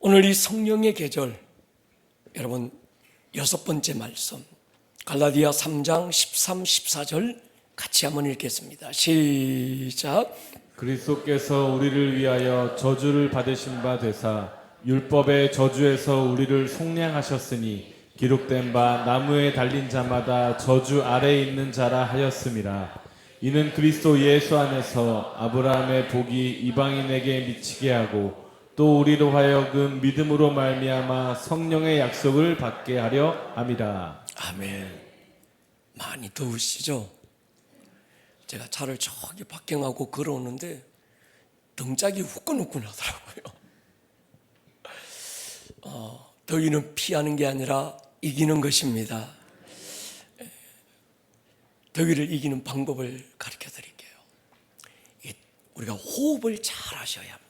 오늘 이 성령의 계절, 여러분 여섯 번째 말씀 갈라디아 3장 13, 14절 같이 한번 읽겠습니다. 시작. 그리스도께서 우리를 위하여 저주를 받으신 바 되사 율법의 저주에서 우리를 속량하셨으니 기록된 바 나무에 달린 자마다 저주 아래에 있는 자라 하였음이라. 이는 그리스도 예수 안에서 아브라함의 복이 이방인에게 미치게 하고 또 우리로 하여금 믿음으로 말미암아 성령의 약속을 받게 하려 함이라. 아멘. 많이 더우시죠? 제가 차를 저기 박경하고 걸어오는데 등짝이 후끈후끈하더라고요. 더위는 피하는 게 아니라 이기는 것입니다. 더위를 이기는 방법을 가르쳐 드릴게요. 우리가 호흡을 잘 하셔야 합니다.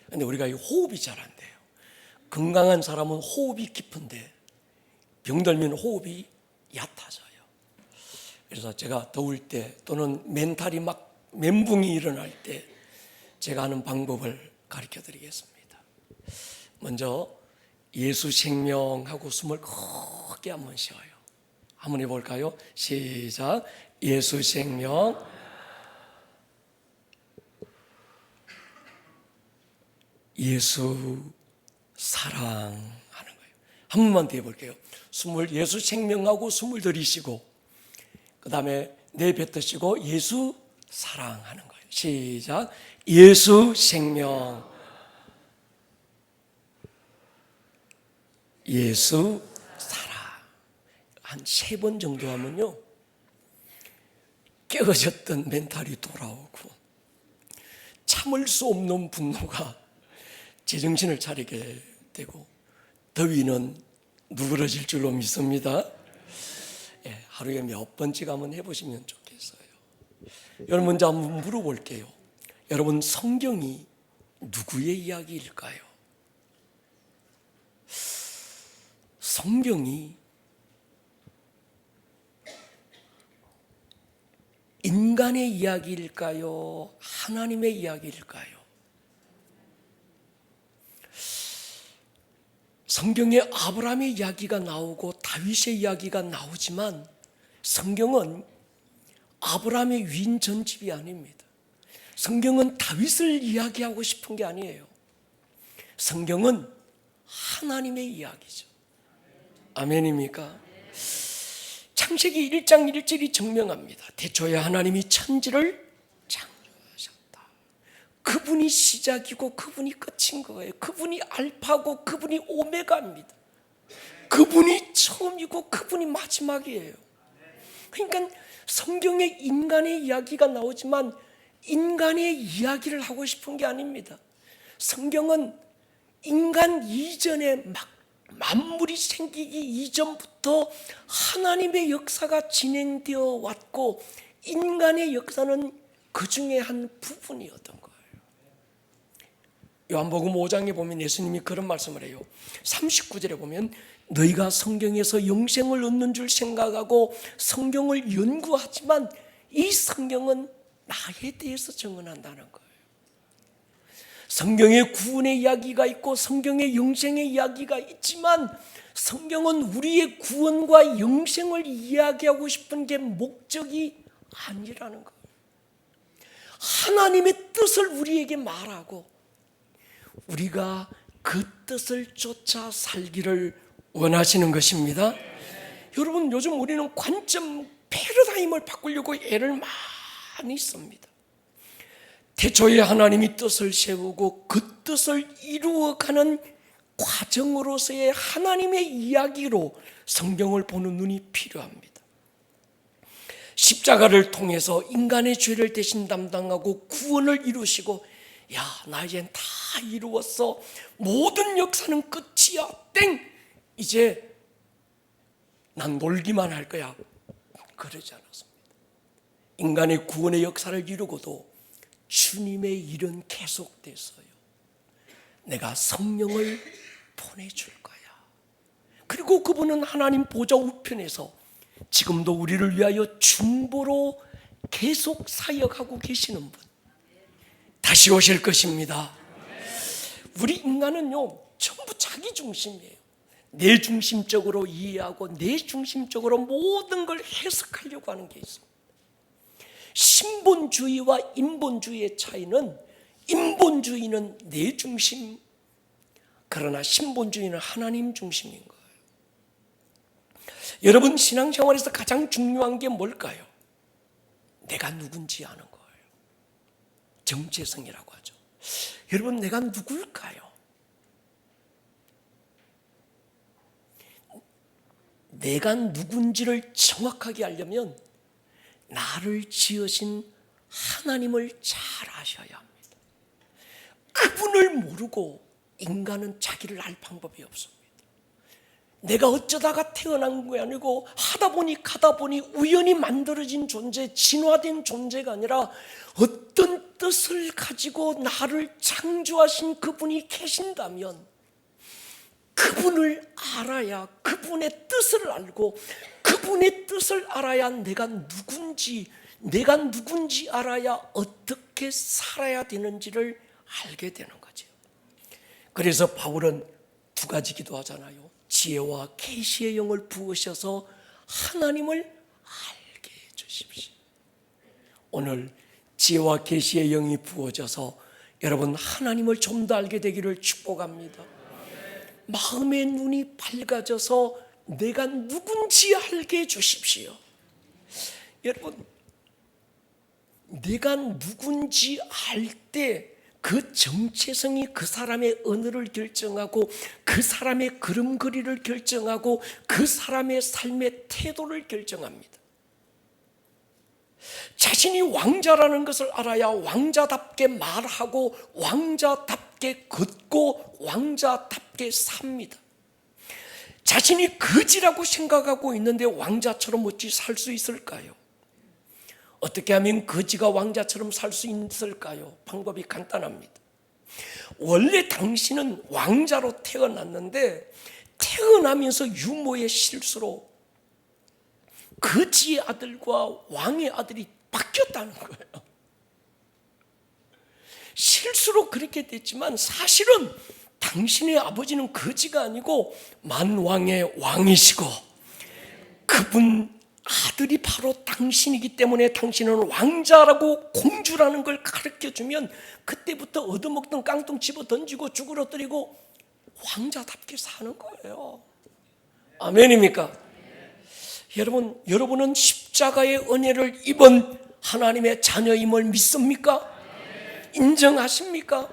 그런데 우리가 이 호흡이 잘 안 돼요. 건강한 사람은 호흡이 깊은데 병들면 호흡이 얕아져요. 그래서 제가 더울 때 또는 멘탈이 막 멘붕이 일어날 때 제가 하는 방법을 가르쳐 드리겠습니다. 먼저 예수 생명하고 숨을 크게 한번 쉬어요. 한번 해볼까요? 시작. 예수 생명, 예수 사랑하는 거예요. 한 번만 더 해볼게요. 숨을 예수 생명하고 숨을 들이쉬고 그 다음에 내뱉으시고 예수 사랑하는 거예요. 시작. 예수 생명, 예수 사랑. 한 3번 정도 하면요 깨어졌던 멘탈이 돌아오고 참을 수 없는 분노가 제정신을 차리게 되고 더위는 누그러질 줄로 믿습니다. 하루에 몇 번씩 한번 해보시면 좋겠어요. 여러분 먼저 한번 물어볼게요. 여러분 성경이 누구의 이야기일까요? 성경이 인간의 이야기일까요? 하나님의 이야기일까요? 성경에 아브라함의 이야기가 나오고 다윗의 이야기가 나오지만 성경은 아브라함의 위인 전집이 아닙니다. 성경은 다윗을 이야기하고 싶은 게 아니에요. 성경은 하나님의 이야기죠. 아멘입니까? 창세기 1장 1절이 증명합니다. 태초에 하나님이 천지를 창조하셨다. 그분이 시작이고 그분이 끝인 거예요. 그분이 알파고 그분이 오메가입니다. 그분이 처음이고 그분이 마지막이에요. 그러니까 성경에 인간의 이야기가 나오지만 인간의 이야기를 하고 싶은 게 아닙니다. 성경은 인간 이전에 막 만물이 생기기 이전부터 하나님의 역사가 진행되어 왔고 인간의 역사는 그 중에 한 부분이었던 거예요. 요한복음 5장에 보면 예수님이 그런 말씀을 해요. 39절에 보면 너희가 성경에서 영생을 얻는 줄 생각하고 성경을 연구하지만 이 성경은 나에 대해서 증언한다는 거예요. 성경에 구원의 이야기가 있고 성경에 영생의 이야기가 있지만 성경은 우리의 구원과 영생을 이야기하고 싶은 게 목적이 아니라는 거예요. 하나님의 뜻을 우리에게 말하고 우리가 그 뜻을 쫓아 살기를 원하시는 것입니다. 여러분 요즘 우리는 관점 패러다임을 바꾸려고 애를 많이 씁니다. 태초에 하나님이 뜻을 세우고 그 뜻을 이루어가는 과정으로서의 하나님의 이야기로 성경을 보는 눈이 필요합니다. 십자가를 통해서 인간의 죄를 대신 담당하고 구원을 이루시고 야, 나 이젠 다 이루었어. 모든 역사는 끝이야. 땡! 이제 난 놀기만 할 거야. 그러지 않았습니다. 인간의 구원의 역사를 이루고도 주님의 일은 계속됐어요. 내가 성령을 보내줄 거야. 그리고 그분은 하나님 보좌 우편에서 지금도 우리를 위하여 중보로 계속 사역하고 계시는 분. 다시 오실 것입니다. 우리 인간은요 전부 자기 중심이에요. 내 중심적으로 이해하고 내 중심적으로 모든 걸 해석하려고 하는 게 있습니다. 신본주의와 인본주의의 차이는, 인본주의는 내 중심, 그러나 신본주의는 하나님 중심인 거예요. 여러분, 신앙생활에서 가장 중요한 게 뭘까요? 내가 누군지 아는 거예요. 정체성이라고 하죠. 여러분, 내가 누굴까요? 내가 누군지를 정확하게 알려면 나를 지으신 하나님을 잘 아셔야 합니다. 그분을 모르고 인간은 자기를 알 방법이 없습니다. 내가 어쩌다가 태어난 게 아니고 하다 보니 우연히 만들어진 존재, 진화된 존재가 아니라 어떤 뜻을 가지고 나를 창조하신 그분이 계신다면 그분을 알아야, 그분의 뜻을 알고 그분의 뜻을 알아야 내가 누군지 알아야 어떻게 살아야 되는지를 알게 되는 거죠. 그래서 바울은 두 가지 기도하잖아요. 지혜와 계시의 영을 부으셔서 하나님을 알게 해주십시오. 오늘 지혜와 계시의 영이 부어져서 여러분 하나님을 좀 더 알게 되기를 축복합니다. 마음의 눈이 밝아져서 내가 누군지 알게 해주십시오. 여러분, 내가 누군지 알 때 그 정체성이 그 사람의 언어를 결정하고 그 사람의 걸음걸이를 결정하고 그 사람의 삶의 태도를 결정합니다. 자신이 왕자라는 것을 알아야 왕자답게 말하고 왕자답게 걷고 왕자답게 삽니다. 자신이 거지라고 생각하고 있는데 왕자처럼 어찌 살 수 있을까요? 어떻게 하면 거지가 왕자처럼 살 수 있을까요? 방법이 간단합니다. 원래 당신은 왕자로 태어났는데 태어나면서 유모의 실수로 거지의 아들과 왕의 아들이 바뀌었다는 거예요. 실수로 그렇게 됐지만 사실은 당신의 아버지는 거지가 아니고 만왕의 왕이시고 그분 아들이 바로 당신이기 때문에 당신은 왕자라고 공주라는 걸 가르쳐주면 그때부터 얻어먹던 깡통 집어 던지고 쭈그러뜨리고 왕자답게 사는 거예요. 아멘입니까? 여러분은 십자가의 은혜를 입은 하나님의 자녀임을 믿습니까? 인정하십니까?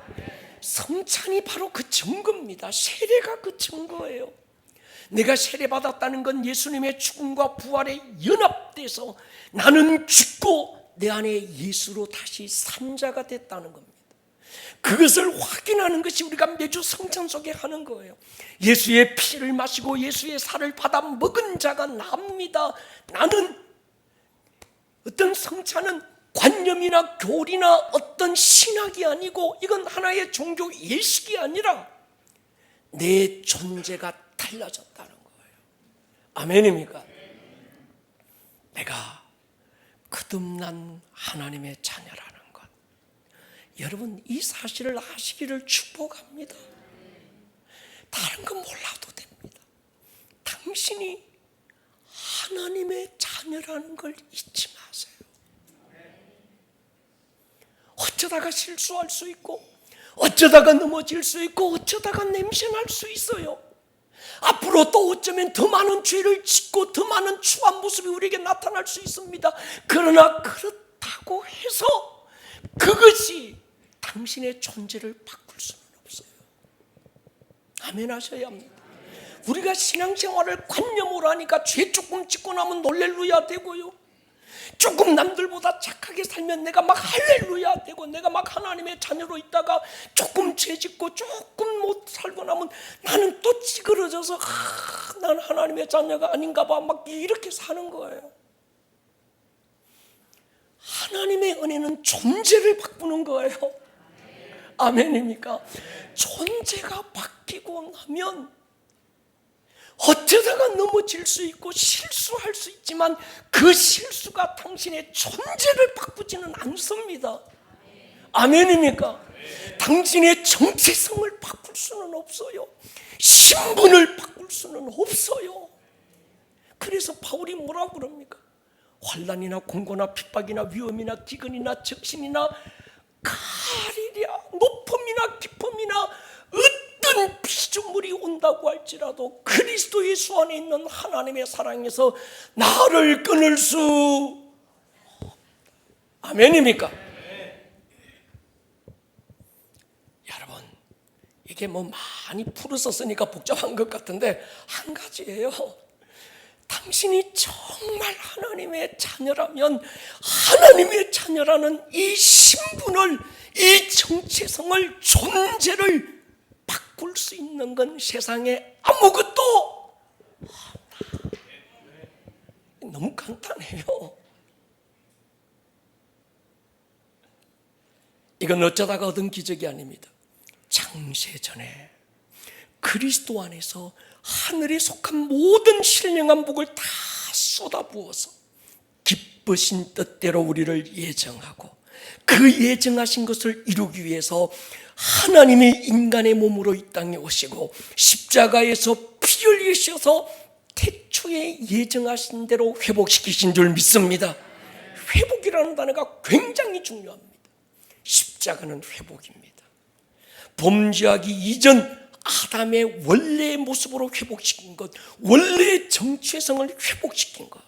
성찬이 바로 그 증거입니다. 세례가 그 증거예요. 내가 세례받았다는 건 예수님의 죽음과 부활에 연합돼서 나는 죽고 내 안에 예수로 다시 산 자가 됐다는 겁니다. 그것을 확인하는 것이 우리가 매주 성찬 속에 하는 거예요. 예수의 피를 마시고 예수의 살을 받아 먹은 자가 납니다. 나는 어떤 성찬은 관념이나 교리나 어떤 신학이 아니고 이건 하나의 종교 예식이 아니라 내 존재가 달라졌다는 거예요. 아멘입니까? 내가 거듭난 하나님의 자녀라는 것, 여러분 이 사실을 아시기를 축복합니다. 다른 건 몰라도 됩니다. 당신이 하나님의 자녀라는 걸 잊지 마세요. 어쩌다가 실수할 수 있고 어쩌다가 넘어질 수 있고 어쩌다가 냄새날 수 있어요. 앞으로 또 어쩌면 더 많은 죄를 짓고 더 많은 추한 모습이 우리에게 나타날 수 있습니다. 그러나 그렇다고 해서 그것이 당신의 존재를 바꿀 수는 없어요. 아멘 하셔야 합니다. 우리가 신앙생활을 관념으로 하니까 죄 조금 짓고 나면 놀렐루야 되고요, 조금 남들보다 착하게 살면 내가 막 할렐루야 되고, 내가 막 하나님의 자녀로 있다가 조금 죄 짓고 조금 못 살고 나면 나는 또 찌그러져서 난 하나님의 자녀가 아닌가 봐 막 이렇게 사는 거예요. 하나님의 은혜는 존재를 바꾸는 거예요. 아멘입니까? 존재가 바뀌고 나면 어쩌다가 넘어질 수 있고 실수할 수 있지만 그 실수가 당신의 존재를 바꾸지는 않습니다. 아멘입니까? 당신의 정체성을 바꿀 수는 없어요. 신분을 바꿀 수는 없어요. 그래서 바울이 뭐라고 그럽니까? 환난이나 공고나 핍박이나 위험이나 기근이나 적신이나 가리랴 높음이나 깊음이나 어떤 피조물이 온다고 할지라도 그리스도 예수 안에 있는 하나님의 사랑에서 나를 끊을 수 없다. 아멘입니까? 여러분, 이게 뭐 많이 풀어서 쓰니까 복잡한 것 같은데 한 가지예요. 당신이 정말 하나님의 자녀라면 하나님의 자녀라는 이 신분을, 이 정체성을, 존재를 바꿀 수 있는 건 세상에 아무것도 없다. 너무 간단해요. 이건 어쩌다가 얻은 기적이 아닙니다. 창세전에 그리스도 안에서 하늘에 속한 모든 신령한 복을 다 쏟아부어서 기쁘신 뜻대로 우리를 예정하고 그 예정하신 것을 이루기 위해서 하나님이 인간의 몸으로 이 땅에 오시고 십자가에서 피 흘리셔서 태초에 예정하신 대로 회복시키신 줄 믿습니다. 회복이라는 단어가 굉장히 중요합니다. 십자가는 회복입니다. 범죄하기 이전 아담의 원래의 모습으로 회복시킨 것, 원래의 정체성을 회복시킨 것.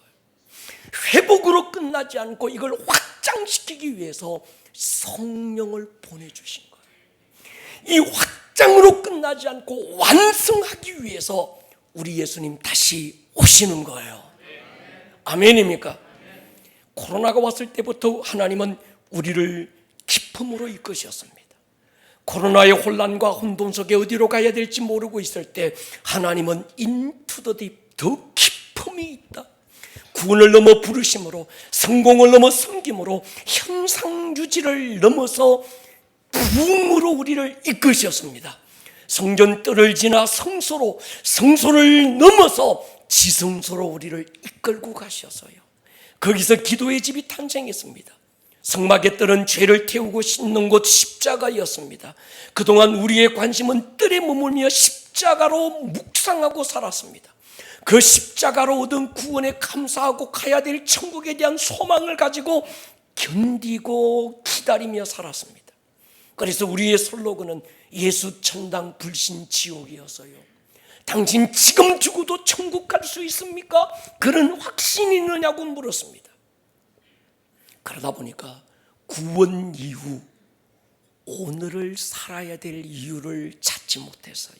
회복으로 끝나지 않고 이걸 확장시키기 위해서 성령을 보내주신 거예요. 이 확장으로 끝나지 않고 완성하기 위해서 우리 예수님 다시 오시는 거예요. 아멘입니까? 코로나가 왔을 때부터 하나님은 우리를 기쁨으로 이끄셨습니다. 코로나의 혼란과 혼돈 속에 어디로 가야 될지 모르고 있을 때 하나님은 into the deep, 더 기쁨이 있다. 구원을 넘어 부르심으로, 성공을 넘어 섬김으로, 현상 유지를 넘어서 부흥으로 우리를 이끄셨습니다. 성전뜰을 지나 성소로, 성소를 넘어서 지성소로 우리를 이끌고 가셔서요. 거기서 기도의 집이 탄생했습니다. 성막의 뜰은 죄를 태우고 씻는 곳 십자가였습니다. 그동안 우리의 관심은 뜰에 머물며 십자가로 묵상하고 살았습니다. 그 십자가로 얻은 구원에 감사하고 가야 될 천국에 대한 소망을 가지고 견디고 기다리며 살았습니다. 그래서 우리의 슬로건은 예수 천당 불신 지옥이었어요. 당신 지금 죽어도 천국 갈 수 있습니까? 그런 확신이 있느냐고 물었습니다. 그러다 보니까 구원 이후 오늘을 살아야 될 이유를 찾지 못했어요.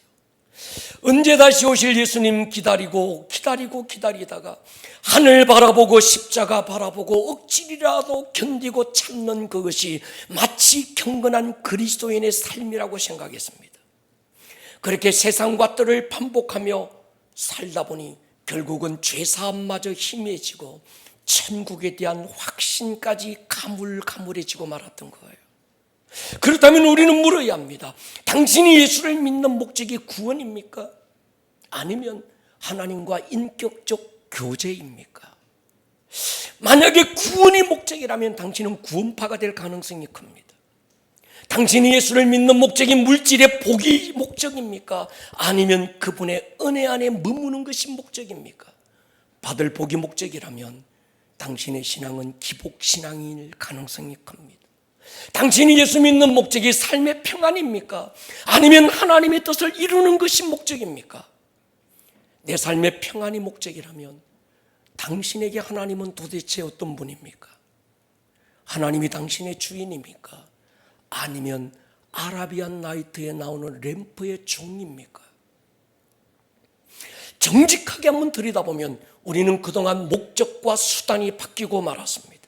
언제 다시 오실 예수님 기다리다가 하늘 바라보고 십자가 바라보고 억지라도 견디고 참는 그것이 마치 경건한 그리스도인의 삶이라고 생각했습니다. 그렇게 세상과 뜰을 반복하며 살다 보니 결국은 죄사함마저 희미해지고 천국에 대한 확신까지 가물가물해지고 말았던 거예요. 그렇다면 우리는 물어야 합니다. 당신이 예수를 믿는 목적이 구원입니까? 아니면 하나님과 인격적 교제입니까? 만약에 구원이 목적이라면 당신은 구원파가 될 가능성이 큽니다. 당신이 예수를 믿는 목적이 물질의 복이 목적입니까? 아니면 그분의 은혜 안에 머무는 것이 목적입니까? 받을 복이 목적이라면 당신의 신앙은 기복신앙일 가능성이 큽니다. 당신이 예수 믿는 목적이 삶의 평안입니까? 아니면 하나님의 뜻을 이루는 것이 목적입니까? 내 삶의 평안이 목적이라면 당신에게 하나님은 도대체 어떤 분입니까? 하나님이 당신의 주인입니까? 아니면 아라비안 나이트에 나오는 램프의 종입니까? 정직하게 한번 들여다보면 우리는 그동안 목적과 수단이 바뀌고 말았습니다.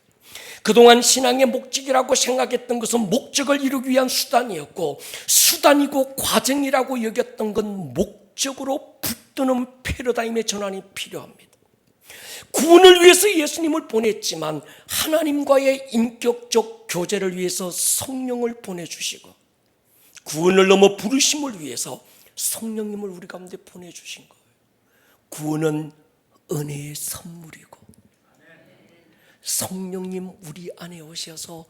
그동안 신앙의 목적이라고 생각했던 것은 목적을 이루기 위한 수단이었고, 수단이고 과정이라고 여겼던 건 목적으로 붙드는 패러다임의 전환이 필요합니다. 구원을 위해서 예수님을 보냈지만 하나님과의 인격적 교제를 위해서 성령을 보내주시고, 구원을 넘어 부르심을 위해서 성령님을 우리 가운데 보내주신 거예요. 구원은 은혜의 선물이고, 성령님 우리 안에 오셔서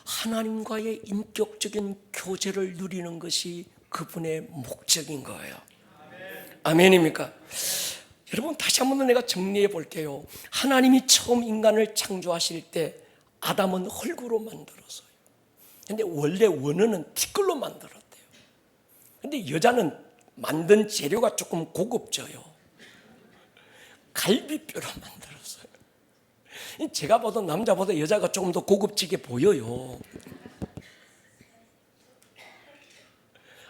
하나님과의 인격적인 교제를 누리는 것이 그분의 목적인 거예요. 아멘입니까? 여러분, 다시 한번 내가 정리해 볼게요. 하나님이 처음 인간을 창조하실 때 아담은 흙으로 만들었어요. 근데 원래 원어는 티끌로 만들었대요. 근데 여자는 만든 재료가 조금 고급져요. 갈비뼈로 만들었어요. 제가 봐도 남자보다 여자가 조금 더 고급지게 보여요.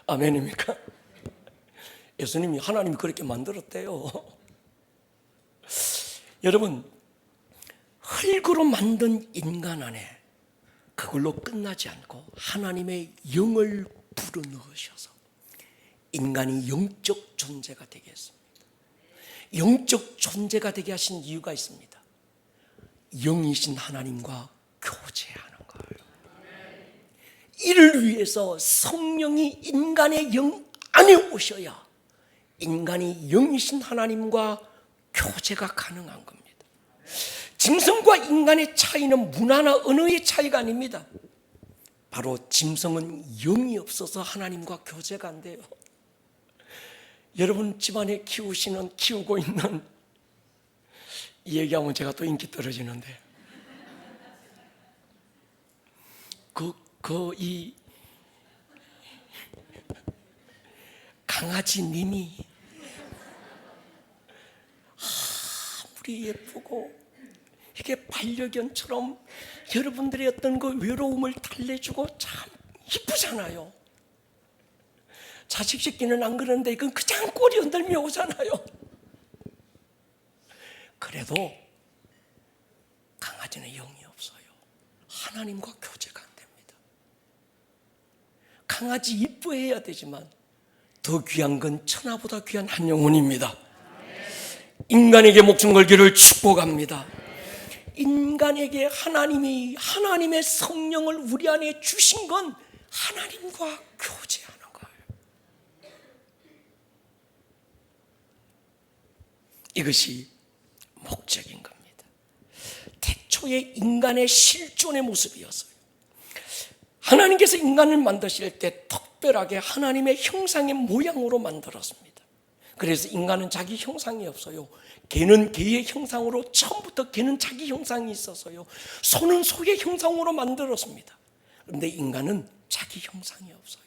아멘입니까? 예수님이, 하나님이 그렇게 만들었대요. 여러분, 흙으로 만든 인간 안에 그걸로 끝나지 않고 하나님의 영을 불어넣으셔서 인간이 영적 존재가 되게 했습니다. 영적 존재가 되게 하신 이유가 있습니다. 영이신 하나님과 교제하는 거예요. 이를 위해서 성령이 인간의 영 안에 오셔야 인간이 영이신 하나님과 교제가 가능한 겁니다. 짐승과 인간의 차이는 문화나 언어의 차이가 아닙니다. 바로 짐승은 영이 없어서 하나님과 교제가 안 돼요. 여러분 집안에 키우고 있는, 이 얘기하면 제가 또 인기 떨어지는데, 이 강아지 님이 아무리 예쁘고 이게 반려견처럼 여러분들의 어떤 그 외로움을 달래주고 참 이쁘잖아요. 자식 새끼는 안 그러는데 이건 그냥 꼬리 흔들며 오잖아요. 그래도 강아지는 영이 없어요. 하나님과 교제가 안 됩니다. 강아지 이뻐해야 되지만 더 귀한 건 천하보다 귀한 한 영혼입니다. 인간에게 목숨 걸기를 축복합니다. 인간에게 하나님의 성령을 우리 안에 주신 건 하나님과 교제하는 거예요. 이것이 목적인 겁니다. 태초에 인간의 실존의 모습이었어요. 하나님께서 인간을 만드실 때 특별하게 하나님의 형상의 모양으로 만들었습니다. 그래서 인간은 자기 형상이 없어요. 개는 개의 형상으로, 처음부터 개는 자기 형상이 있었어요. 소는 소의 형상으로 만들었습니다. 그런데 인간은 자기 형상이 없어요.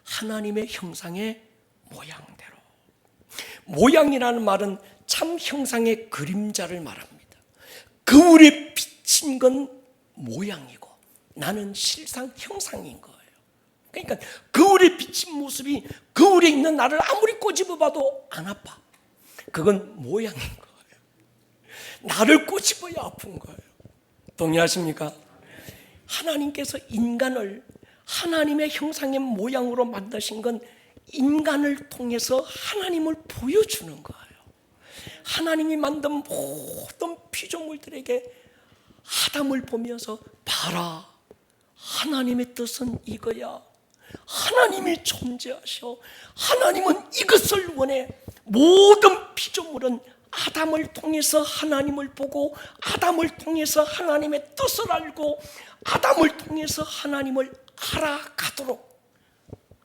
하나님의 형상의 모양대로. 모양이라는 말은 참 형상의 그림자를 말합니다. 거울에 비친 건 모양이고 나는 실상 형상인 거예요. 그러니까 거울에 비친 모습이 거울에 있는 나를 아무리 꼬집어봐도 안 아파. 그건 모양인 거예요. 나를 꼬집어야 아픈 거예요. 동의하십니까? 하나님께서 인간을 하나님의 형상의 모양으로 만드신 건 인간을 통해서 하나님을 보여주는 거예요. 하나님이 만든 모든 피조물들에게 아담을 보면서 봐라, 하나님의 뜻은 이거야. 하나님이 존재하셔. 하나님은 이것을 원해. 모든 피조물은 아담을 통해서 하나님을 보고 아담을 통해서 하나님의 뜻을 알고 아담을 통해서 하나님을 알아가도록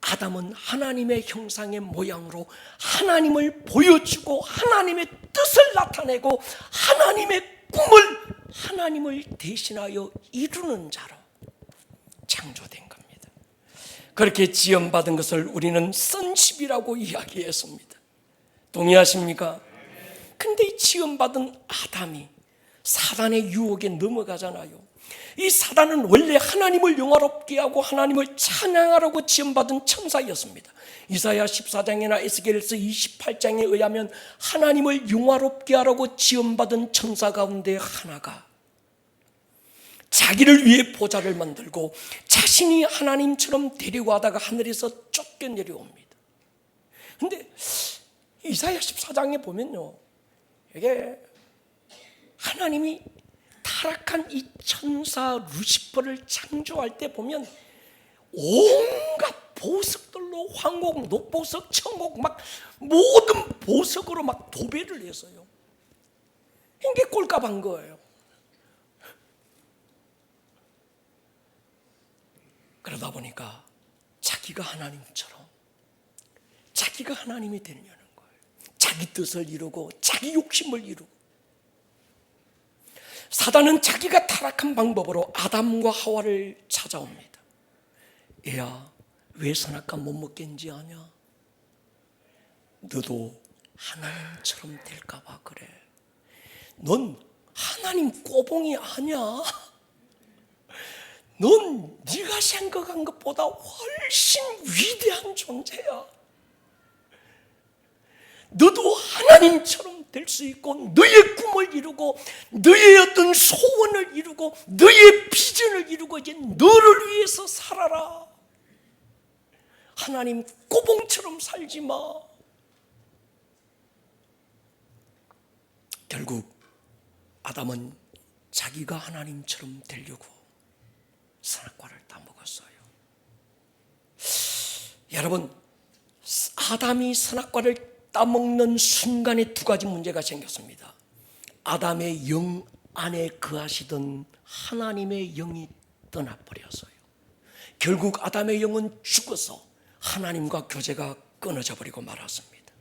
아담은 하나님의 형상의 모양으로 하나님을 보여주고 하나님의 뜻을 나타내고 하나님의 꿈을 하나님을 대신하여 이루는 자로 창조된 겁니다. 그렇게 지음받은 것을 우리는 선십이라고 이야기했습니다. 동의하십니까? 근데 이 지음받은 아담이 사단의 유혹에 넘어가잖아요. 이 사단은 원래 하나님을 영화롭게 하고 하나님을 찬양하라고 지음받은 천사였습니다. 이사야 14장이나 에스겔서 28장에 의하면 하나님을 영화롭게 하라고 지음받은 천사 가운데 하나가 자기를 위해 보좌를 만들고 자신이 하나님처럼 되려고 하다가 하늘에서 쫓겨 내려옵니다. 근데 이사야 14장에 보면요, 이게 하나님이 타락한 이 천사 루시퍼를 창조할 때 보면 온갖 보석들로 황곡, 녹보석, 청곡 막 모든 보석으로 막 도배를 했어요. 이게 꼴값한 거예요. 그러다 보니까 자기가 하나님처럼 자기가 하나님이 되려는 거예요. 자기 뜻을 이루고 자기 욕심을 이루고. 사단은 자기가 타락한 방법으로 아담과 하와를 찾아옵니다. 얘야, 왜 선악과 못 먹겠는지 아냐? 너도 하나님처럼 될까 봐 그래. 넌 하나님 꼬봉이 아니야. 넌 네가 생각한 것보다 훨씬 위대한 존재야. 너도 하나님처럼 될 수 있고 너의 꿈을 이루고 너의 어떤 소원을 이루고 너의 비전을 이루고 이제 너를 위해서 살아라. 하나님 꼬봉처럼 살지 마. 결국 아담은 자기가 하나님처럼 되려고 선악과를 따먹었어요. 여러분, 아담이 선악과를 따먹는 순간에 두 가지 문제가 생겼습니다. 아담의 영 안에 거하시던 하나님의 영이 떠나버렸어요. 결국 아담의 영은 죽어서 하나님과 교제가 끊어져 버리고 말았습니다.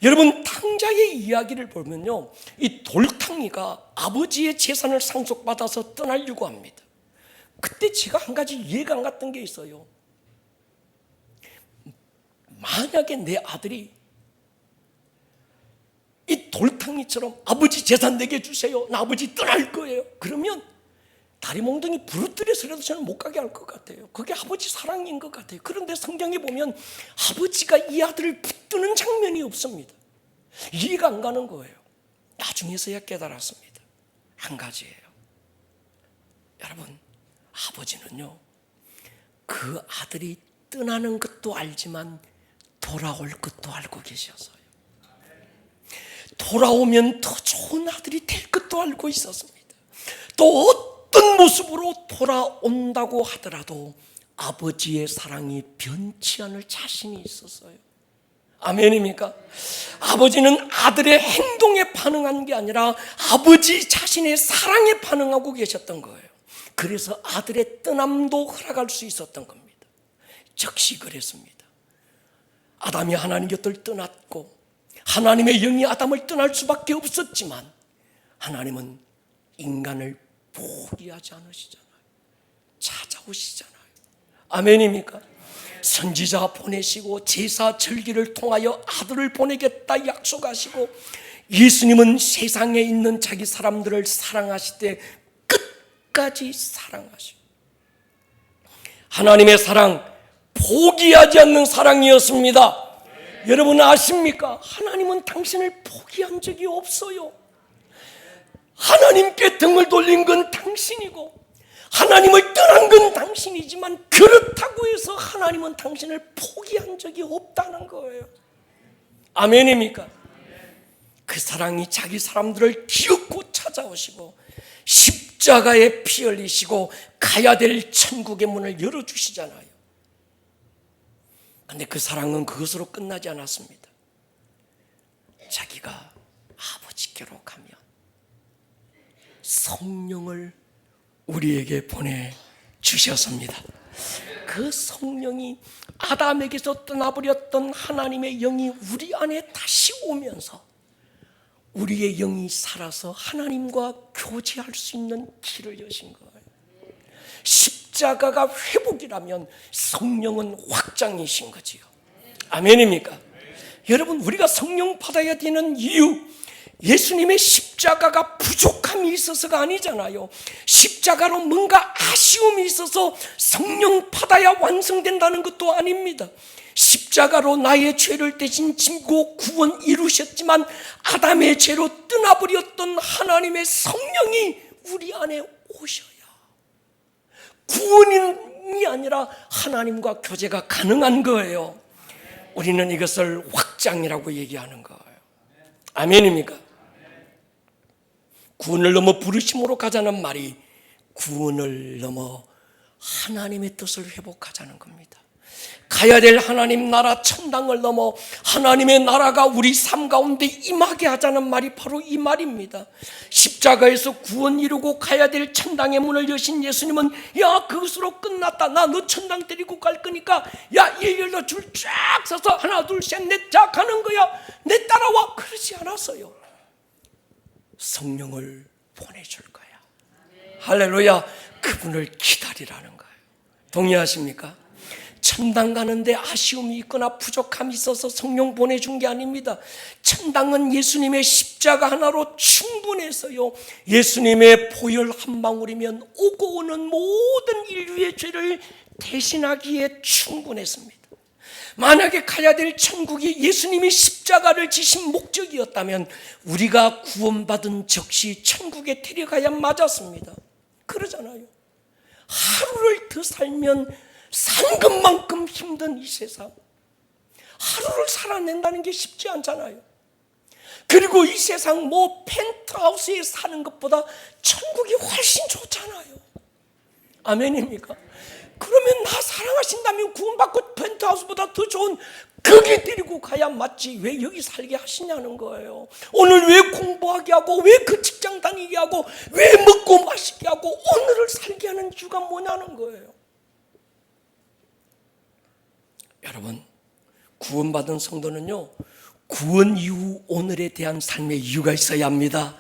여러분, 탕자의 이야기를 보면요, 이 돌탕이가 아버지의 재산을 상속받아서 떠나려고 합니다. 그때 제가 한 가지 이해가 안 갔던 게 있어요. 만약에 내 아들이 이 돌탕이처럼 아버지 재산 내게 주세요, 나 아버지 떠날 거예요, 그러면 다리몽둥이 부르뜨려서라도 저는 못 가게 할 것 같아요. 그게 아버지 사랑인 것 같아요. 그런데 성경에 보면 아버지가 이 아들을 붙드는 장면이 없습니다. 이해가 안 가는 거예요. 나중에서야 깨달았습니다. 한 가지예요. 여러분, 아버지는요, 그 아들이 떠나는 것도 알지만 돌아올 것도 알고 계셨어요. 돌아오면 더 좋은 아들이 될 것도 알고 있었습니다. 또 어떤 모습으로 돌아온다고 하더라도 아버지의 사랑이 변치 않을 자신이 있었어요. 아멘입니까? 아버지는 아들의 행동에 반응한 게 아니라 아버지 자신의 사랑에 반응하고 계셨던 거예요. 그래서 아들의 떠남도 허락할 수 있었던 겁니다. 즉시 그랬습니다. 아담이 하나님 곁을 떠났고 하나님의 영이 아담을 떠날 수밖에 없었지만 하나님은 인간을 포기하지 않으시잖아요. 찾아오시잖아요. 아멘입니까? 선지자 보내시고 제사 절기를 통하여 아들을 보내겠다 약속하시고 예수님은 세상에 있는 자기 사람들을 사랑하시되 끝까지 사랑하시고, 하나님의 사랑, 포기하지 않는 사랑이었습니다. 여러분 아십니까? 하나님은 당신을 포기한 적이 없어요. 하나님께 등을 돌린 건 당신이고 하나님을 떠난 건 당신이지만 그렇다고 해서 하나님은 당신을 포기한 적이 없다는 거예요. 아멘입니까? 그 사랑이 자기 사람들을 기어코 찾아오시고 십자가에 피 흘리시고 가야 될 천국의 문을 열어주시잖아요. 그런데 그 사랑은 그것으로 끝나지 않았습니다. 자기가 아버지께로 가면 성령을 우리에게 보내주셨습니다. 그 성령이 아담에게서 떠나버렸던 하나님의 영이 우리 안에 다시 오면서 우리의 영이 살아서 하나님과 교제할 수 있는 길을 여신 거예요. 십자가가 회복이라면 성령은 확장이신 거지요. 아멘입니까? 여러분, 우리가 성령 받아야 되는 이유, 예수님의 십자가가 부족함이 있어서가 아니잖아요. 십자가로 뭔가 아쉬움이 있어서 성령 받아야 완성된다는 것도 아닙니다. 십자가로 나의 죄를 대신 짐고 구원 이루셨지만 아담의 죄로 떠나버렸던 하나님의 성령이 우리 안에 오셔야 구원이 아니라 하나님과 교제가 가능한 거예요. 우리는 이것을 확장이라고 얘기하는 거예요. 아멘입니까? 구원을 넘어 부르심으로 가자는 말이 구원을 넘어 하나님의 뜻을 회복하자는 겁니다. 가야 될 하나님 나라 천당을 넘어 하나님의 나라가 우리 삶 가운데 임하게 하자는 말이 바로 이 말입니다. 십자가에서 구원 이루고 가야 될 천당의 문을 여신 예수님은 야, 그것으로 끝났다. 나 너 천당 데리고 갈 거니까 야, 일렬로 줄 쫙 서서 하나 둘 셋 넷 자 가는 거야. 내 따라와. 그러지 않았어요. 성령을 보내줄 거야. 할렐루야. 그분을 기다리라는 거예요. 동의하십니까? 천당 가는데 아쉬움이 있거나 부족함이 있어서 성령 보내준 게 아닙니다. 천당은 예수님의 십자가 하나로 충분해서요, 예수님의 보혈 한 방울이면 오고 오는 모든 인류의 죄를 대신하기에 충분했습니다. 만약에 가야 될 천국이 예수님이 십자가를 지신 목적이었다면 우리가 구원받은 즉시 천국에 데려가야 맞았습니다. 그러잖아요. 하루를 더 살면 상급만큼 힘든 이 세상, 하루를 살아낸다는 게 쉽지 않잖아요. 그리고 이 세상 뭐 펜트하우스에 사는 것보다 천국이 훨씬 좋잖아요. 아멘입니까? 그러면 나 사랑하신다면 구원받고 펜트하우스보다 더 좋은 거기 데리고 가야 맞지, 왜 여기 살게 하시냐는 거예요. 오늘 왜 공부하게 하고, 왜 그 직장 다니게 하고, 왜 먹고 마시게 하고, 오늘을 살게 하는 이유가 뭐냐는 거예요. 여러분, 구원받은 성도는요, 구원 이후 오늘에 대한 삶의 이유가 있어야 합니다.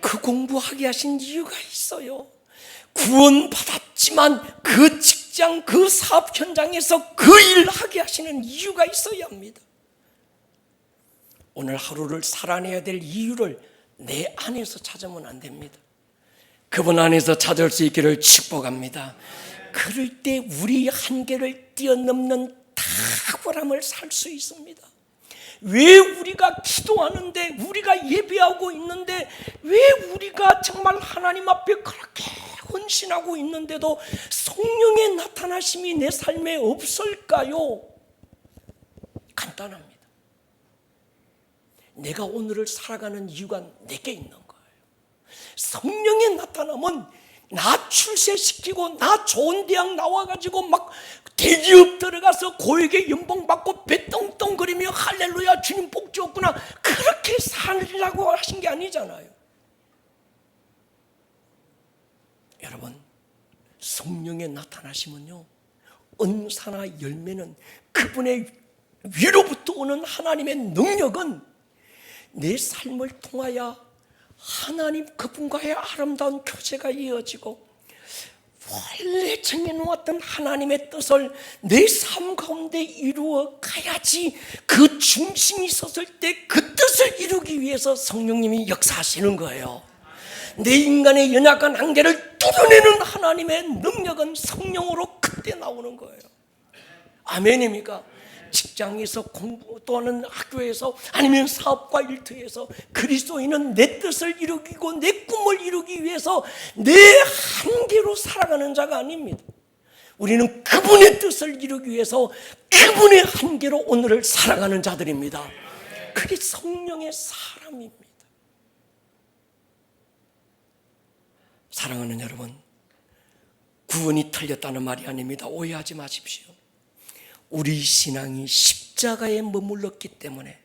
그 공부하게 하신 이유가 있어요. 구원받았지만 그 직장, 그 사업 현장에서 그 일을 하게 하시는 이유가 있어야 합니다. 오늘 하루를 살아내야 될 이유를 내 안에서 찾으면 안 됩니다. 그분 안에서 찾을 수 있기를 축복합니다. 그럴 때 우리 한계를 뛰어넘는 탁월함을 살 수 있습니다. 왜 우리가 기도하는데, 우리가 예배하고 있는데, 왜 우리가 정말 하나님 앞에 그렇게 헌신하고 있는데도 성령의 나타나심이 내 삶에 없을까요? 간단합니다. 내가 오늘을 살아가는 이유가 내게 있는 거예요. 성령의 나타남은 나 출세시키고 나 좋은 대학 나와가지고 막 대기업 들어가서 고액의 연봉 받고 배 떵떵거리며 할렐루야 주님 복 주었구나 그렇게 살으려고 하신 게 아니잖아요. 여러분, 성령의 나타나시면요, 은사나 열매는, 그분의 위로부터 오는 하나님의 능력은 내 삶을 통하여 하나님 그분과의 아름다운 교제가 이어지고 원래 정해놓았던 하나님의 뜻을 내 삶 가운데 이루어 가야지, 그 중심이 섰을 때 그 뜻을 이루기 위해서 성령님이 역사하시는 거예요. 내 인간의 연약한 한계를 뚫어내는 하나님의 능력은 성령으로 그때 나오는 거예요. 아멘입니까? 직장에서 공부 또는 학교에서 아니면 사업과 일터에서 그리스도인은 내 뜻을 이루고 내 꿈을 이루기 위해서 내 한계로 살아가는 자가 아닙니다. 우리는 그분의 뜻을 이루기 위해서 그분의 한계로 오늘을 살아가는 자들입니다. 그게 성령의 사람입니다. 사랑하는 여러분, 구원이 틀렸다는 말이 아닙니다. 오해하지 마십시오. 우리 신앙이 십자가에 머물렀기 때문에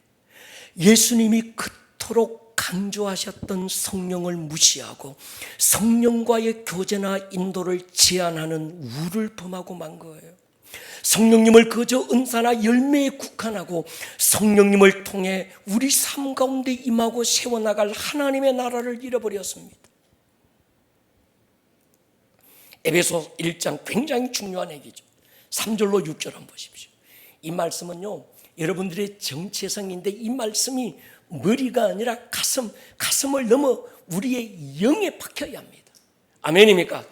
예수님이 그토록 강조하셨던 성령을 무시하고 성령과의 교제나 인도를 제한하는 우를 범하고 만 거예요. 성령님을 그저 은사나 열매에 국한하고 성령님을 통해 우리 삶 가운데 임하고 세워나갈 하나님의 나라를 잃어버렸습니다. 에베소 1장 굉장히 중요한 얘기죠. 3절로 6절 한번 보십시오. 이 말씀은요, 여러분들의 정체성인데 이 말씀이 머리가 아니라 가슴을 넘어 우리의 영에 박혀야 합니다. 아멘입니까?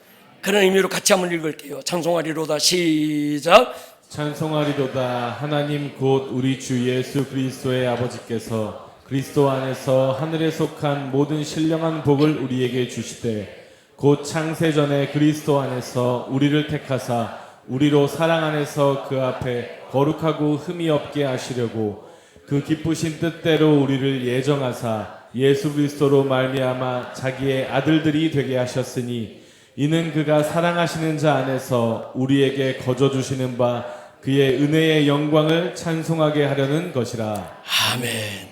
그런 의미로 같이 한번 읽을게요. 찬송하리로다. 시작. 찬송하리로다. 하나님 곧 우리 주 예수 그리스도의 아버지께서 그리스도 안에서 하늘에 속한 모든 신령한 복을 우리에게 주시되 곧 창세전에 그리스도 안에서 우리를 택하사 우리로 사랑 안에서 그 앞에 거룩하고 흠이 없게 하시려고 그 기쁘신 뜻대로 우리를 예정하사 예수 그리스도로 말미암아 자기의 아들들이 되게 하셨으니 이는 그가 사랑하시는 자 안에서 우리에게 거저 주시는 바 그의 은혜의 영광을 찬송하게 하려는 것이라. 아멘.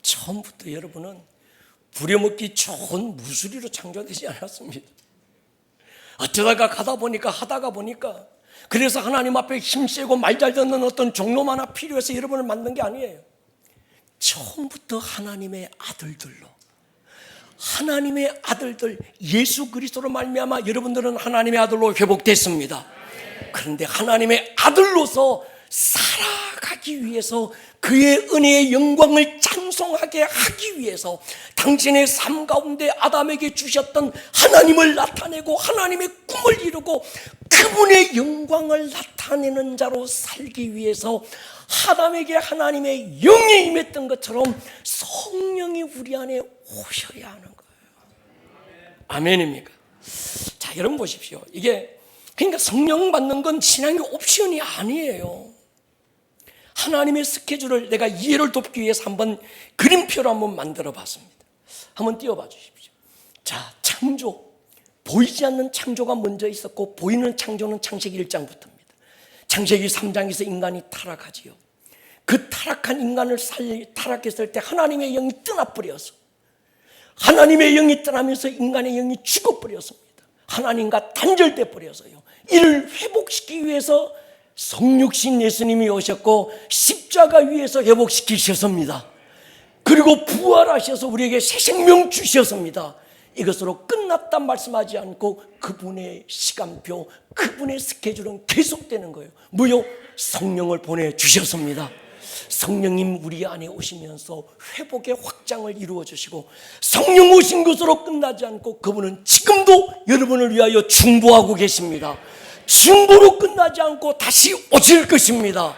처음부터 여러분은 부려먹기 좋은 무수리로 창조되지 않았습니다. 어쩌다가 가다 보니까 하다가 보니까 그래서 하나님 앞에 힘세고 말 잘 듣는 어떤 종로만 하나 필요해서 여러분을 만든 게 아니에요. 처음부터 하나님의 아들들로, 하나님의 아들들 예수 그리스도로 말미암아 여러분들은 하나님의 아들로 회복됐습니다. 그런데 하나님의 아들로서 살아가기 위해서 그의 은혜의 영광을 찬송하게 하기 위해서 당신의 삶 가운데 아담에게 주셨던 하나님을 나타내고 하나님의 꿈을 이루고 그분의 영광을 나타내는 자로 살기 위해서 아담에게 하나님의 영이 임했던 것처럼 성령이 우리 안에 오셔야 하는 거예요. 아멘입니까? 자, 여러분 보십시오. 이게 그러니까 성령 받는 건 신앙의 옵션이 아니에요. 하나님의 스케줄을 내가 이해를 돕기 위해서 한번 그림표로 한번 만들어 봤습니다. 한번 띄워봐 주십시오. 자, 창조. 보이지 않는 창조가 먼저 있었고 보이는 창조는 창세기 1장부터입니다. 창세기 3장에서 인간이 타락하지요. 그 타락한 인간을 타락했을 때 하나님의 영이 떠나버려서 하나님의 영이 떠나면서 인간의 영이 죽어버렸습니다. 하나님과 단절돼 버려서요. 이를 회복시키기 위해서 성육신 예수님이 오셨고 십자가 위에서 회복시키셨습니다. 그리고 부활하셔서 우리에게 새 생명 주셨습니다. 이것으로 끝났다 말씀하지 않고 그분의 시간표, 그분의 스케줄은 계속되는 거예요. 무려 성령을 보내주셨습니다. 성령님 우리 안에 오시면서 회복의 확장을 이루어 주시고 성령 오신 것으로 끝나지 않고 그분은 지금도 여러분을 위하여 중보하고 계십니다. 중보로 끝나지 않고 다시 오실 것입니다.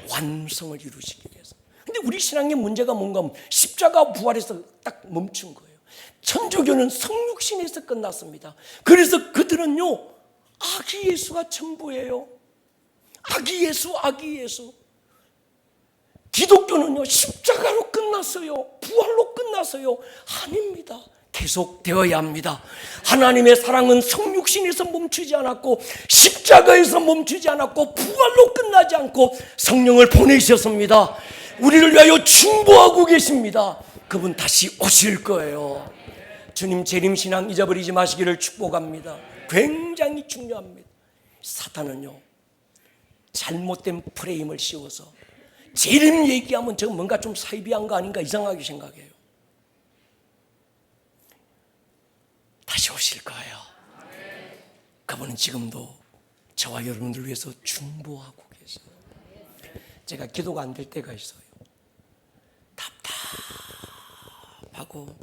완성을 이루시기 위해서. 근데 우리 신앙의 문제가 뭔가 하면 십자가 부활에서 딱 멈춘 거예요. 천주교는 성육신에서 끝났습니다. 그래서 그들은요 아기 예수가 전부예요. 아기 예수, 아기 예수. 기독교는요 십자가로 끝났어요. 부활로 끝났어요. 아닙니다. 계속되어야 합니다. 하나님의 사랑은 성육신에서 멈추지 않았고 십자가에서 멈추지 않았고 부활로 끝나지 않고 성령을 보내셨습니다. 우리를 위하여 중보하고 계십니다. 그분 다시 오실 거예요. 주님 재림신앙 잊어버리지 마시기를 축복합니다. 굉장히 중요합니다. 사탄은요 잘못된 프레임을 씌워서 재림 얘기하면 저 뭔가 좀 사이비한 거 아닌가 이상하게 생각해요. 다시 오실 거예요. 그분은 지금도 저와 여러분들 위해서 중보하고 계세요. 제가 기도가 안 될 때가 있어요. 답답하고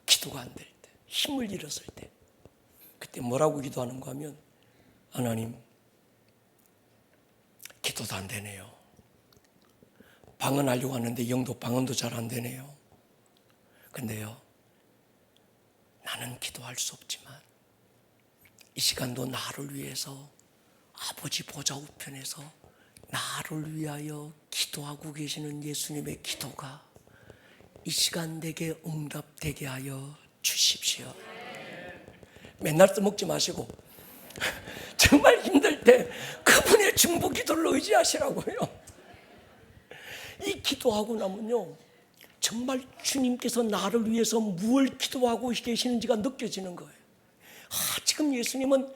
기도가 안 될 때, 힘을 잃었을 때 그때 뭐라고 기도하는가 하면 하나님 기도도 안 되네요. 방언하려고 하는데 영도 방언도 잘 안 되네요. 근데요 나는 기도할 수 없지만 이 시간도 나를 위해서 아버지 보좌 우편에서 나를 위하여 기도하고 계시는 예수님의 기도가 이 시간 내게 응답되게 하여 주십시오. 맨날 써먹지 마시고 정말 힘들 때 그분의 중보 기도를 의지하시라고요. 이 기도하고 나면요 정말 주님께서 나를 위해서 무엇을 기도하고 계시는지가 느껴지는 거예요. 지금 예수님은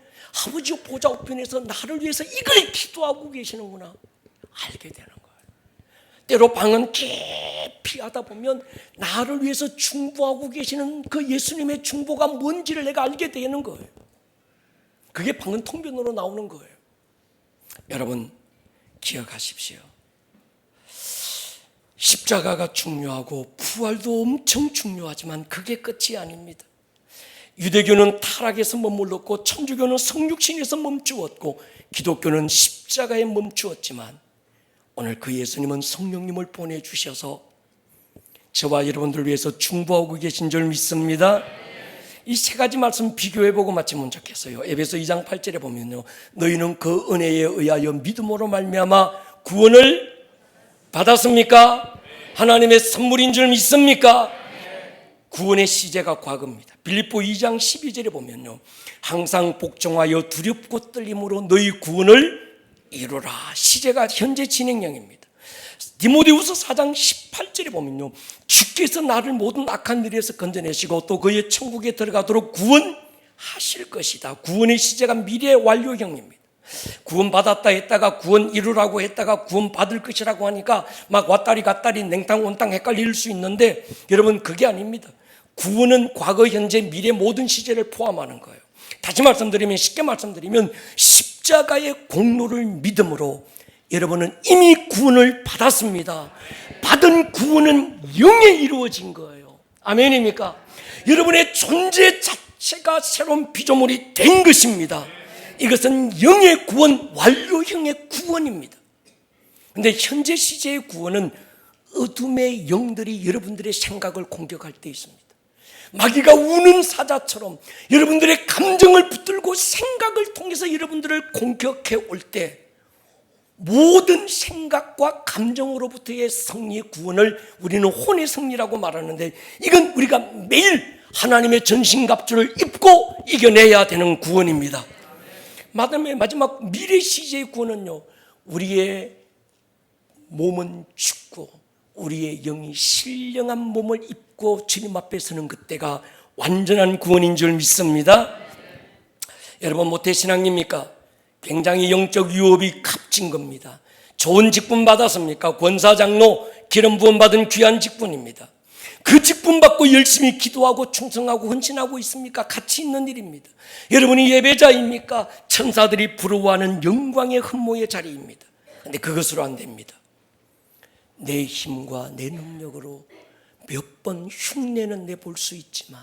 아버지 보좌 우편에서 나를 위해서 이걸 기도하고 계시는구나 알게 되는 거예요. 때로 방언 깊이 하다 보면 나를 위해서 중보하고 계시는 그 예수님의 중보가 뭔지를 내가 알게 되는 거예요. 그게 방언 통변으로 나오는 거예요. 여러분 기억하십시오. 십자가가 중요하고 부활도 엄청 중요하지만 그게 끝이 아닙니다. 유대교는 타락에서 머물렀고 천주교는 성육신에서 멈추었고 기독교는 십자가에 멈추었지만 오늘 그 예수님은 성령님을 보내주셔서 저와 여러분들 위해서 중보하고 계신 줄 믿습니다. 이 세 가지 말씀 비교해보고 마치면 좋겠어요. 에베소 2장 8절에 보면요 너희는 그 은혜에 의하여 믿음으로 말미암아 구원을 받았습니까? 하나님의 선물인 줄 믿습니까? 구원의 시제가 과거입니다. 빌립보 2장 12절에 보면요 항상 복종하여 두렵고 떨림으로 너희 구원을 이루라. 시제가 현재 진행형입니다. 디모데후서 4장 18절에 보면요, 주께서 나를 모든 악한 일에서 건져내시고 또 그의 천국에 들어가도록 구원하실 것이다. 구원의 시제가 미래 완료형입니다. 구원받았다 했다가 구원 이루라고 했다가 구원 받을 것이라고 하니까 막 왔다리 갔다리 냉탕 온탕 헷갈릴 수 있는데, 여러분 그게 아닙니다. 구원은 과거 현재 미래 모든 시제를 포함하는 거예요. 다시 말씀드리면, 쉽게 말씀드리면 십자가의 공로를 믿음으로 여러분은 이미 구원을 받았습니다. 받은 구원은 영에 이루어진 거예요. 아멘입니까? 여러분의 존재 자체가 새로운 피조물이 된 것입니다. 이것은 영의 구원, 완료형의 구원입니다. 그런데 현재 시제의 구원은 어둠의 영들이 여러분들의 생각을 공격할 때 있습니다. 마귀가 우는 사자처럼 여러분들의 감정을 붙들고 생각을 통해서 여러분들을 공격해 올 때, 모든 생각과 감정으로부터의 승리, 구원을 우리는 혼의 승리라고 말하는데, 이건 우리가 매일 하나님의 전신갑주를 입고 이겨내야 되는 구원입니다. 마지막 미래 시제의 구원은요, 우리의 몸은 죽고 우리의 영이 신령한 몸을 입고 주님 앞에 서는 그때가 완전한 구원인 줄 믿습니다. 여러분, 모태신앙입니까? 굉장히 영적 유업이 값진 겁니다. 좋은 직분 받았습니까? 권사장로 기름 부음 받은 귀한 직분입니다. 그 직분 받고 열심히 기도하고 충성하고 헌신하고 있습니까? 가치 있는 일입니다. 여러분이 예배자입니까? 천사들이 부러워하는 영광의 흠모의 자리입니다. 그런데 그것으로 안 됩니다. 내 힘과 내 능력으로 몇 번 흉내는 내볼 수 있지만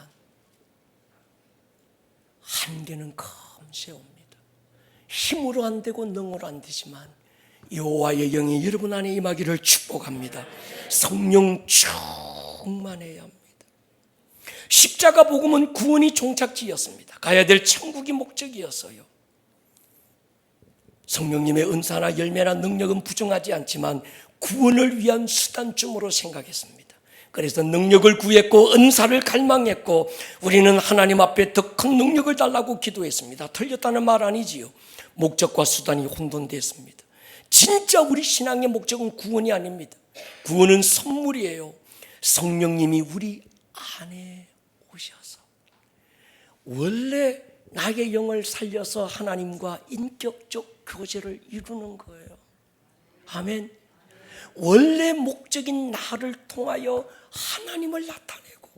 한계는 금세 옵니다. 힘으로 안 되고 능으로 안 되지만 여호와의 영이 여러분 안에 임하기를 축복합니다. 성령 충만해야 합니다. 십자가 복음은 구원이 종착지였습니다. 가야 될 천국이 목적이었어요. 성령님의 은사나 열매나 능력은 부정하지 않지만 구원을 위한 수단쯤으로 생각했습니다. 그래서 능력을 구했고 은사를 갈망했고 우리는 하나님 앞에 더 큰 능력을 달라고 기도했습니다. 틀렸다는 말 아니지요. 목적과 수단이 혼돈됐습니다. 진짜 우리 신앙의 목적은 구원이 아닙니다. 구원은 선물이에요. 성령님이 우리 안에 오셔서 원래 나의 영을 살려서 하나님과 인격적 교제를 이루는 거예요. 아멘. 원래 목적인 나를 통하여 하나님을 나타내고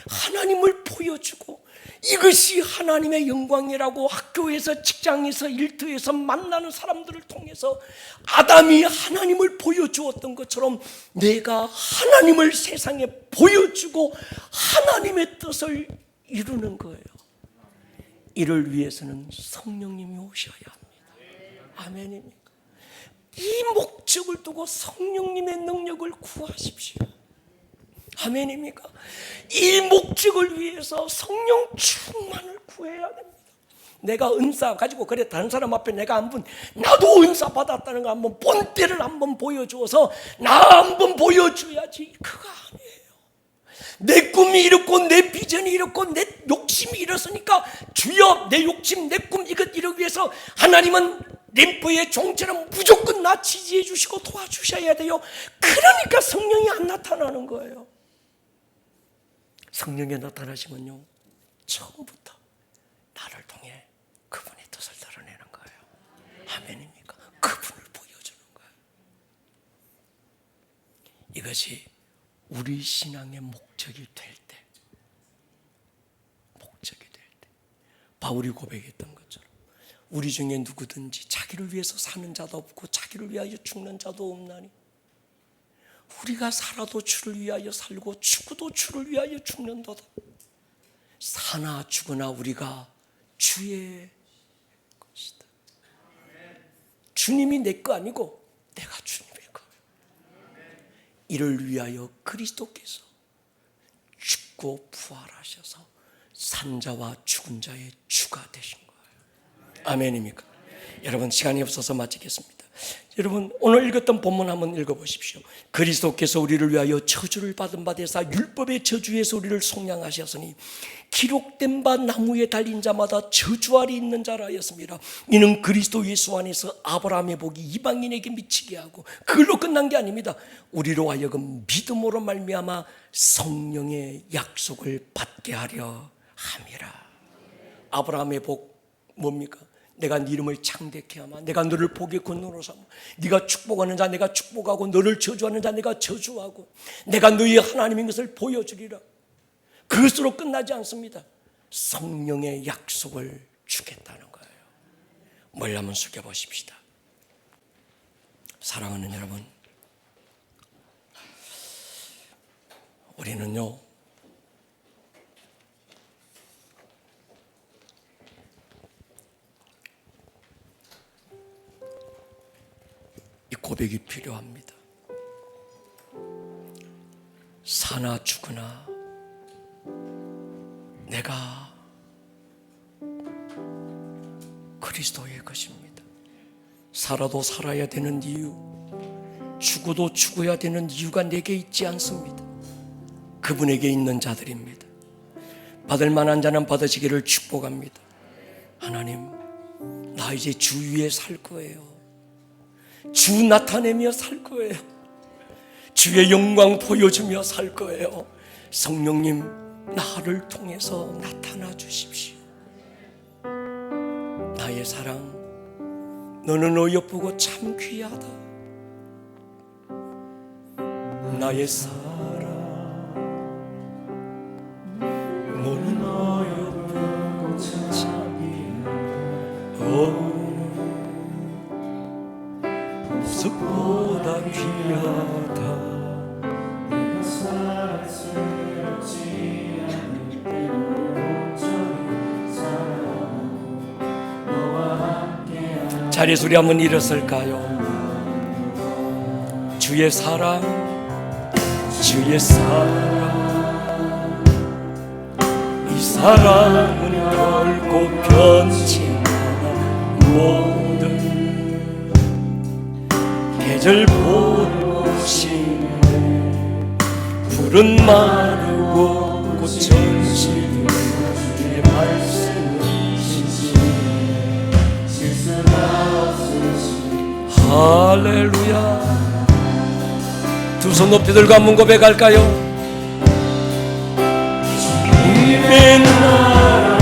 하나님을 보여주고, 이것이 하나님의 영광이라고 학교에서, 직장에서, 일터에서 만나는 사람들을 통해서 아담이 하나님을 보여주었던 것처럼 내가 하나님을 세상에 보여주고 하나님의 뜻을 이루는 거예요. 이를 위해서는 성령님이 오셔야 합니다. 아멘입니까? 이 목적을 두고 성령님의 능력을 구하십시오. 아멘입니까? 이 목적을 위해서 성령 충만을 구해야 됩니다. 내가 은사 가지고 그래 다른 사람 앞에 내가 한번 나도 은사 받았다는 거 한번 본때를 한번 보여주어서 나 한번 보여줘야지, 그거 아니에요. 내 꿈이 이렇고 내 비전이 이렇고 내 욕심이 이렇으니까 주여 내 욕심 내 꿈 이것 이루기 위해서 하나님은 림프의 종처럼 무조건 나 지지해 주시고 도와주셔야 돼요. 그러니까 성령이 안 나타나는 거예요. 성령이 나타나시면요, 처음부터 나를 통해 그분의 뜻을 드러내는 거예요. 아멘입니까? 그분을 보여주는 거예요. 이것이 우리 신앙의 목적이 될 때, 바울이 고백했던 것처럼 우리 중에 누구든지 자기를 위해서 사는 자도 없고 자기를 위하여 죽는 자도 없나니, 우리가 살아도 주를 위하여 살고 죽어도 주를 위하여 죽는도다. 사나 죽으나 우리가 주의 것이다. 주님이 내 거 아니고 내가 주님의 거예요. 이를 위하여 그리스도께서 죽고 부활하셔서 산자와 죽은 자의 주가 되신 거예요. 아멘입니까? 여러분, 시간이 없어서 마치겠습니다. 여러분 오늘 읽었던 본문 한번 읽어보십시오. 그리스도께서 우리를 위하여 저주를 받은 바 되사 율법의 저주에서 우리를 속량하셨으니 기록된 바 나무에 달린 자마다 저주 아래 있는 자라 하였습니다. 이는 그리스도 예수 안에서 아브라함의 복이 이방인에게 미치게 하고 그걸로 끝난 게 아닙니다. 우리로 하여금 믿음으로 말미암아 성령의 약속을 받게 하려 함이라. 아브라함의 복 뭡니까? 내가 네 이름을 창대케 하마, 내가 너를 복의 근원으로 삼아, 네가 축복하는 자 내가 축복하고 너를 저주하는 자 내가 저주하고 내가 너희 하나님인 것을 보여주리라. 그것으로 끝나지 않습니다. 성령의 약속을 주겠다는 거예요. 머리 한번 숙여보십시다. 사랑하는 여러분, 우리는요 이 고백이 필요합니다. 사나 죽으나 내가 그리스도의 것입니다. 살아도 살아야 되는 이유, 죽어도 죽어야 되는 이유가 내게 있지 않습니다. 그분에게 있는 자들입니다. 받을 만한 자는 받으시기를 축복합니다. 하나님, 나 이제 주 위에 살 거예요. 주 나타내며 살 거예요. 주의 영광 보여주며 살 거예요. 성령님, 나를 통해서 나타나 주십시오. 나의 사랑, 너는 어여쁘고 참 귀하다. 나의 사랑, 너는 어여쁘고 참 귀하다. 보석보다 귀하다. 내가 살아 쓰럽지 않을 때로 너와 함께. 자리에서 우리 한번 일어설까요? 주의 사랑, 주의 사랑, 이 사랑은 결코 변치 않아. 모든 계절 보시네. 푸른 마르고 꽃은 시들어 주의 말씀은 신실해. 실수가 없으시네. 할렐루야. 두 손 높이 들고 한번 고백할까요? 주님의 나라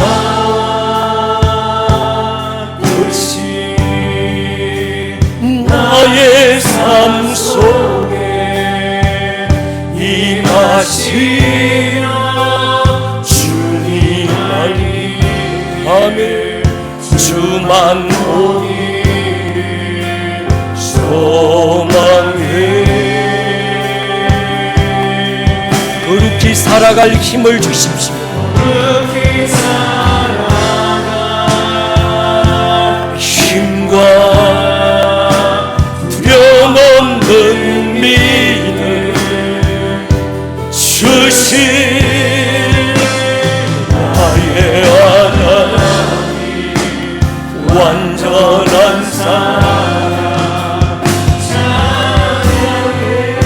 끝이 나의 삶 속에 임하시라. 주님 알리 아멘. 주만 보기를 소망해. 거룩히 살아갈 힘을 주십시오. 거룩히 살아갈 힘과 두려움없는 믿음 주신 나의 하나님, 완전한 사랑 찬양해.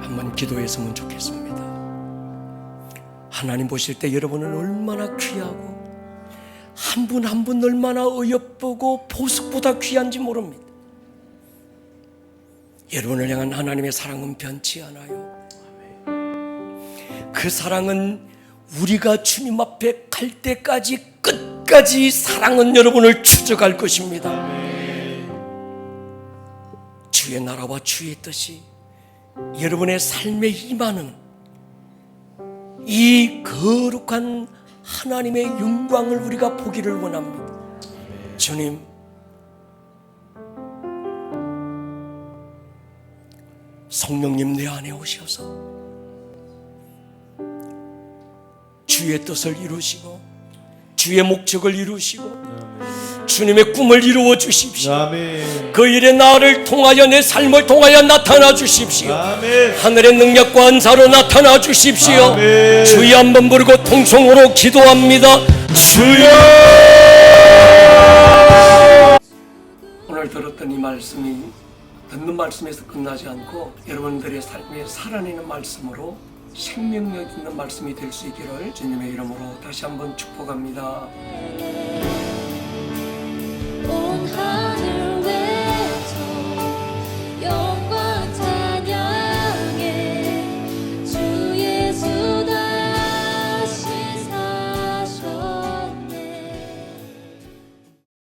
한번 기도했으면 좋겠습니다. 하나님 보실 때 여러분은 얼마나 귀하고 한 분 한 분 얼마나 어여쁘고 보석보다 귀한지 모릅니다. 여러분을 향한 하나님의 사랑은 변치 않아요. 그 사랑은 우리가 주님 앞에 갈 때까지 끝까지 사랑은 여러분을 추적할 것입니다. 주의 나라와 주의 뜻이 여러분의 삶에 임하는 이 거룩한 하나님의 영광을 우리가 보기를 원합니다. 주님, 성령님 내 안에 오셔서 주의 뜻을 이루시고 주의 목적을 이루시고 주님의 꿈을 이루어 주십시오. 아멘. 그 일에 나를 통하여 내 삶을 통하여 나타나 주십시오. 아멘. 하늘의 능력과 은사로 나타나 주십시오. 아멘. 주여 한번 부르고 통성으로 기도합니다. 주여. 오늘 들었던 이 말씀이 듣는 말씀에서 끝나지 않고 여러분들의 삶에 살아내는 말씀으로 생명력 있는 말씀이 될 수 있기를 주님의 이름으로 다시 한번 축복합니다. 온 하늘